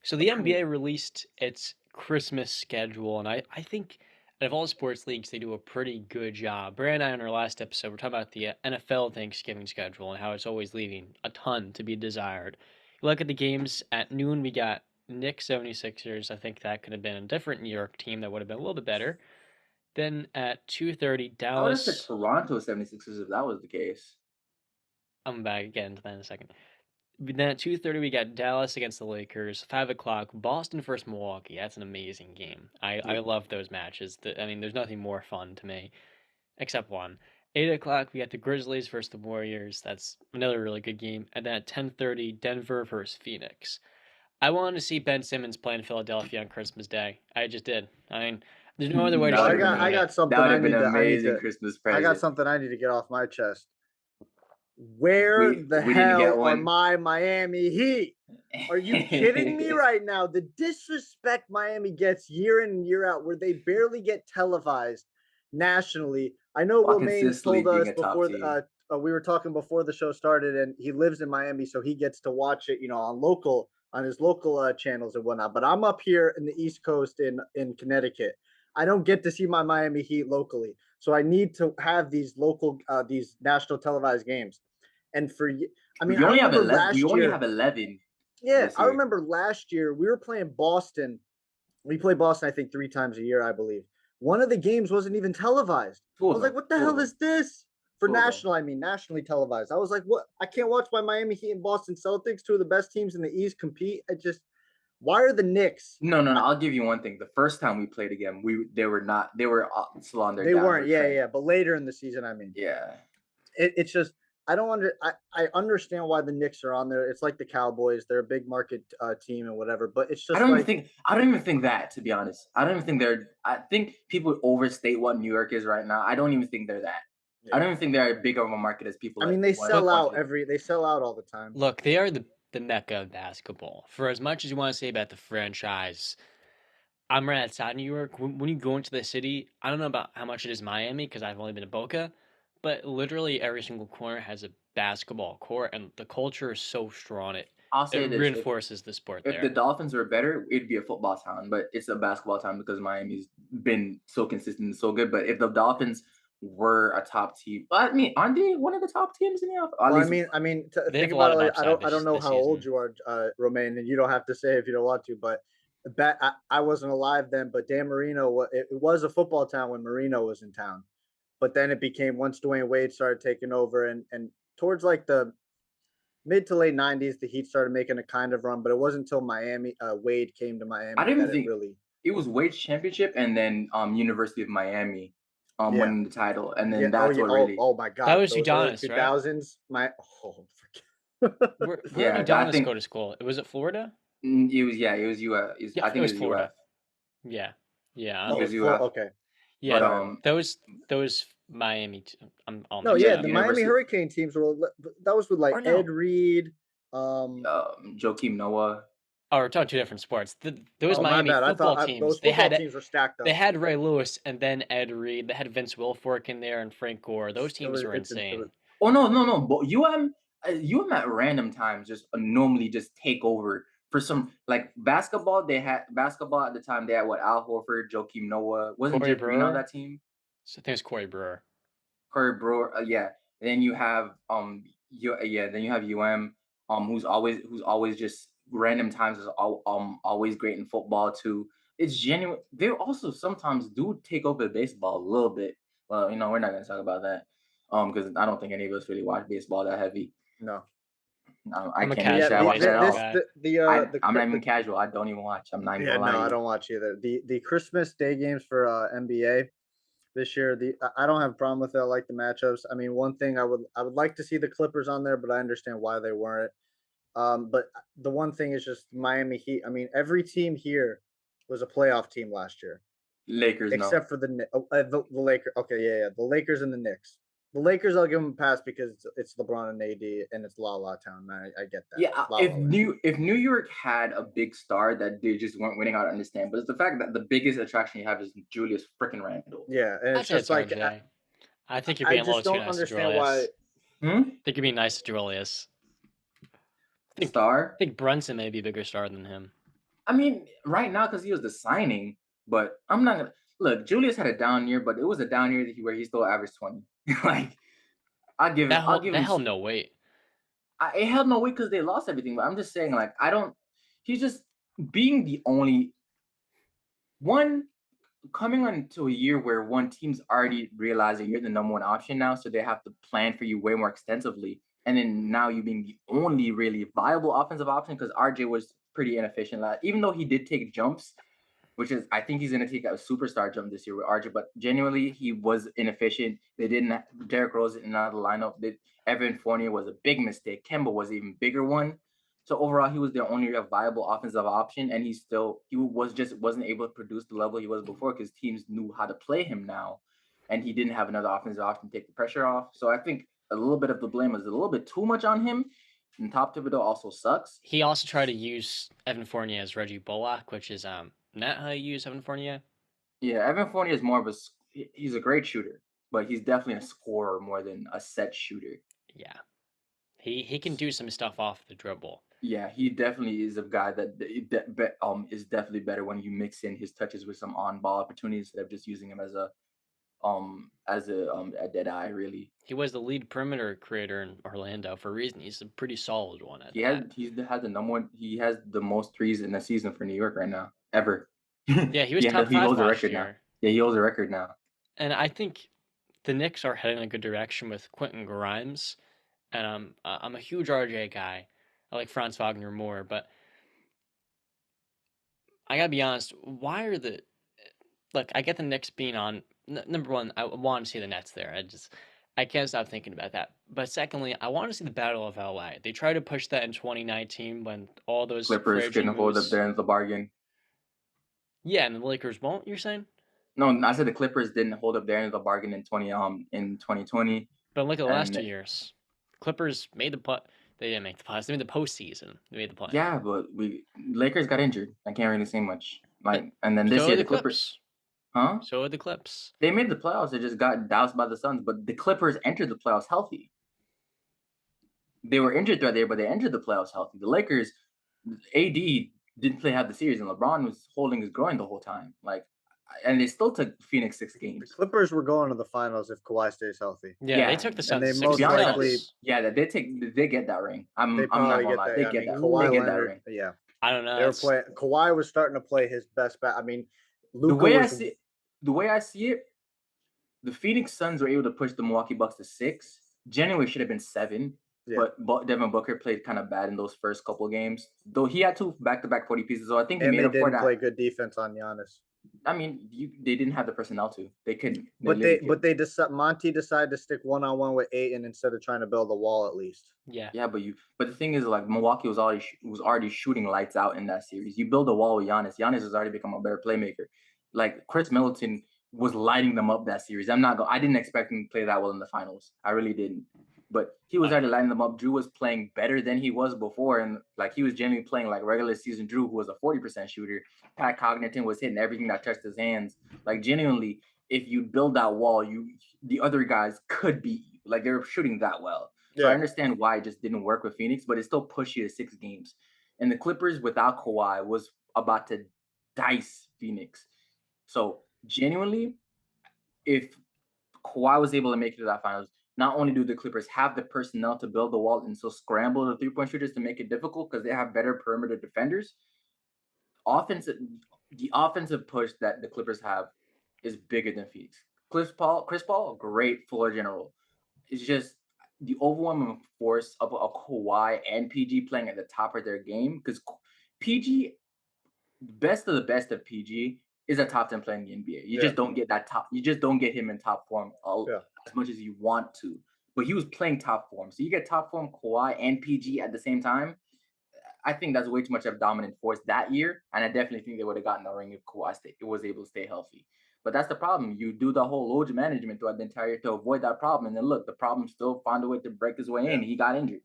So the NBA released its Christmas schedule, and I think out of all sports leagues, they do a pretty good job. Brad and I, on our last episode, we're talking about the NFL Thanksgiving schedule and how it's always leaving a ton to be desired. You look at the games at noon, we got Knicks 76ers. I think that could have been a different New York team that would have been a little bit better. Then at 2:30, I would have said Dallas. Toronto 76ers if that was the case. I'm back again to that in a second. Then at 2:30 we got Dallas against the Lakers. 5 o'clock Boston versus Milwaukee. That's an amazing game. I Yeah. love those matches. I mean, there's nothing more fun to me, except one. 8 o'clock we got the Grizzlies versus the Warriors. That's another really good game. And then at 10:30 Denver versus Phoenix. I wanted to see Ben Simmons play in Philadelphia on Christmas Day. I just did. I mean, there's no other way to That would I have been got sugarcoat I it. got something that would I have been need an to amazing Christmas I got present. something I need to get off my chest. Where We the we didn't get hell are one. my Miami Heat? Are you kidding me right now? The disrespect Miami gets year in and year out, where they barely get televised nationally. I know While Romaine consistently told being us a top before team. we were talking before the show started, and he lives in Miami, so he gets to watch it, on his local channels and whatnot. But I'm up here in the East Coast in Connecticut. I don't get to see my Miami Heat locally, so I need to have these national televised games. And I mean, We I only have remember 11. We last only year. have 11 Yeah, this I year. remember last year we were playing Boston. We play Boston, I think, 3 times a year, I believe. One of the games wasn't even televised. Two I of was like, them. what the Two of hell them. is this? For Two of them. national, I mean, nationally televised. I was like, what? I can't watch my Miami Heat and Boston Celtics, two of the best teams in the East, compete. Why are the Knicks? No. I'll give you one thing. The first time we played again, they were still on their They weren't, downward yeah, trend. yeah. But later in the season, I mean, Yeah. it's just I don't I understand why the Knicks are on there. It's like the Cowboys; they're a big market team and whatever. But it's just I don't even think that, to be honest. I don't even think they're. I think people overstate what New York is right now. I don't even think they're that. I don't even think they're as big of a market as people. I mean, they want to sell out it. they sell out all the time. Look, they are the mecca of basketball. For as much as you want to say about the franchise, I'm right outside New York. When you go into the city, I don't know about how much it is Miami because I've only been to Boca, but literally every single corner has a basketball court, and the culture is so strong. I'll It say this: reinforces the sport if the there. Dolphins were better, it'd be a football town, but it's a basketball town because Miami's been so consistent and so good. But if the Dolphins were a top team, I mean, aren't they one of the top teams in the NFL? At Well, least They think have a lot about of it. Like, upside I don't know this how old season. you are, Romaine, and you don't have to say if you don't want to. But I wasn't alive then. But Dan Marino, it was a football town when Marino was in town. But then it became once Dwayne Wade started taking over, and towards like the mid to late '90s, the Heat started making a kind of run. But it wasn't until Wade came to I Miami don't even that it think really. it was Wade's championship and then University of Miami Yeah. winning the title, and Yeah. then that's what really. Oh my God. That was Those early Udonis, right? 2000s. Where Yeah, did I Udonis think go to school? Was it Florida? it was UF. Yeah, I it think it was was Florida. UF. Yeah, yeah. It Oh, was it's UF. okay. Yeah, But Sorry. Those I'm all No, mixed yeah, up. the Miami University. Hurricane teams were that was with like Or Ed no. Reed. Joakim Noah. Oh, we're talking two different sports. Those Oh my Miami bad. I football thought teams, those football teams were stacked they up. had Ray Lewis and then Ed Reed. They had Vince Wilfork in there and Frank Gore. Those It teams was were it's it insane. was, Oh no! But UM at random times just normally just take over for some like basketball. They had basketball at the time. They had what Al Horford, Joakim Noah. Wasn't Corey Jay Green on Brewer. that team? So I think it's Corey Brewer. Corey Brewer, yeah. Then you have then you have who's always just random times is always great in football too. It's genuine. They also sometimes do take over baseball a little bit. Well, we're not gonna talk about that. Because I don't think any of us really watch baseball that heavy. no. I I'm a can't even Yeah, say I casual watch that at baseball all. guy. I'm not even casual. I don't even watch. I'm not even yeah, gonna lie no, to I you. don't watch either. The Christmas Day games for NBA this year, I don't have a problem with it. I like the matchups. I mean, one thing I would like to see the Clippers on there, but I understand why they weren't. But the one thing is just Miami Heat. I mean, every team here was a playoff team last year, Lakers, no. except for the Lakers. Okay, yeah, the Lakers and the Knicks. The Lakers, I'll give them a pass because it's LeBron and AD, and it's La La Town. Man, I get that. Yeah, La La Land. If New York had a big star that they just weren't winning, I would understand. But it's the fact that the biggest attraction you have is Julius freaking Randle. Yeah, and I'd it's say just it's like RJ. I think you're I being a little just too don't nice to understand why. Julius. Hmm? I think you're being nice to Julius. I think Star? Brunson may be a bigger star than him. I mean, right now because he was the signing, but I'm not gonna look. Julius had a down year, but it was a down year that where he still averaged 20. Like I'll give That him. held no weight. It held no weight because they lost everything. But I'm just saying, like I don't. He's just being the only one coming into a year where one team's already realizing you're the number one option now, so they have to plan for you way more extensively. And then now you being the only really viable offensive option because RJ was pretty inefficient. Even though he did take jumps, which is I think he's going to take a superstar jump this year with RJ, but genuinely he was inefficient. They didn't. Derrick Rose didn't out of the lineup. Evan Fournier was a big mistake. Kemba was an even bigger one. So overall, he was their only viable offensive option, and he was just wasn't able to produce the level he was before because teams knew how to play him now, and he didn't have another offensive option to take the pressure off. So I think a little bit of the blame was a little bit too much on him. And Top Thibodeau also sucks. He also tried to use Evan Fournier as Reggie Bullock, which is not how you use Evan Fournier. Yeah, Evan Fournier is more of he's a great shooter, but he's definitely a scorer more than a set shooter. Yeah, he can do some stuff off the dribble. Yeah, he definitely is a guy that is definitely better when you mix in his touches with some on ball opportunities instead of just using him as a dead eye really. He was the lead perimeter creator in Orlando for a reason. He's a pretty solid one at He that. has the number one. He has the most threes in the season for New York right now ever. Yeah, he was top He 5 holds a last record now. year. Yeah, he holds a record now. And I think the Knicks are heading in a good direction with Quentin Grimes. And I'm a huge RJ guy. I like Franz Wagner more, but I gotta be honest. Why are the look? I get the Knicks being on number one. I want to see the Nets there. I can't stop thinking about that. But secondly, I want to see the Battle of LA. They tried to push that in 2019 when all those free Clippers agent couldn't hold up moves. their end of the bargain. Yeah, and the Lakers won't. You're saying? No, I said the Clippers didn't hold up their end of the bargain in 2020. But look at the last And 2 years. Clippers made the play. They didn't make the playoffs. They made the postseason. They made the play. yeah, but Lakers got injured. I can't really say much. But And then this so year did the Clippers, Clips. huh? So did the Clips. They made the playoffs. They just got doused by the Suns. But the Clippers entered the playoffs healthy. They were injured throughout there, but they entered the playoffs healthy. The Lakers, AD didn't play half the series, and LeBron was holding his groin the whole time. And they still took Phoenix 6 The games. Clippers were going to the finals if Kawhi stays healthy. Yeah, they Yeah, took the and Suns they to most six likely- playoffs. Yeah, they get that ring. They I'm not probably gonna get lie. that. They I get mean, that. Kawhi They get that Leonard. ring. Yeah, I don't know. they were playing. Kawhi was starting to play his best. I mean, The Luka way I was. see the way I see it, the Phoenix Suns were able to push the Milwaukee Bucks to 6. January should have been 7, Yeah. but Devin Booker played kind of bad in those first couple games. Though he had 2 back-to-back 40 pieces, so I think he And made they up for didn't that. play good defense on Giannis. I mean, they didn't have the personnel to. They couldn't. But literally they decided Monty decided to stick 1-on-1 with Ayton instead of trying to build a wall at least. Yeah. Yeah, but the thing is, like Milwaukee was already shooting lights out in that series. You build a wall with Giannis. Giannis has already become a better playmaker. Like Chris Middleton was lighting them up that series. I didn't expect him to play that well in the finals. I really didn't. But he was already lighting them up. Drew was playing better than he was before, and like he was genuinely playing like regular season Drew, who was a 40% shooter. Pat Connaughton was hitting everything that touched his hands. Like genuinely, if you build that wall, the other guys could beat you. Like they were shooting that well. So I understand why it just didn't work with Phoenix, but it still pushed you to 6 games. And the Clippers without Kawhi was about to dice Phoenix. So genuinely, if Kawhi was able to make it to that finals, not only do the Clippers have the personnel to build the wall and so scramble the 3-point shooters to make it difficult because they have better perimeter defenders, the offensive push that the Clippers have is bigger than Phoenix. Chris Paul, great floor general. It's just the overwhelming force of a Kawhi and PG playing at the top of their game because PG, best of the best of PG, is a top 10 player in the NBA. You just don't get that top. You just don't get him in top form as much as you want to. But he was playing top form, so you get top form Kawhi and PG at the same time. I think that's way too much of a dominant force that year, and I definitely think they would have gotten the ring if Kawhi was able to stay healthy. But that's the problem. You do the whole load management throughout the entire year to avoid that problem, and then look, the problem still found a way to break his way in. He got injured.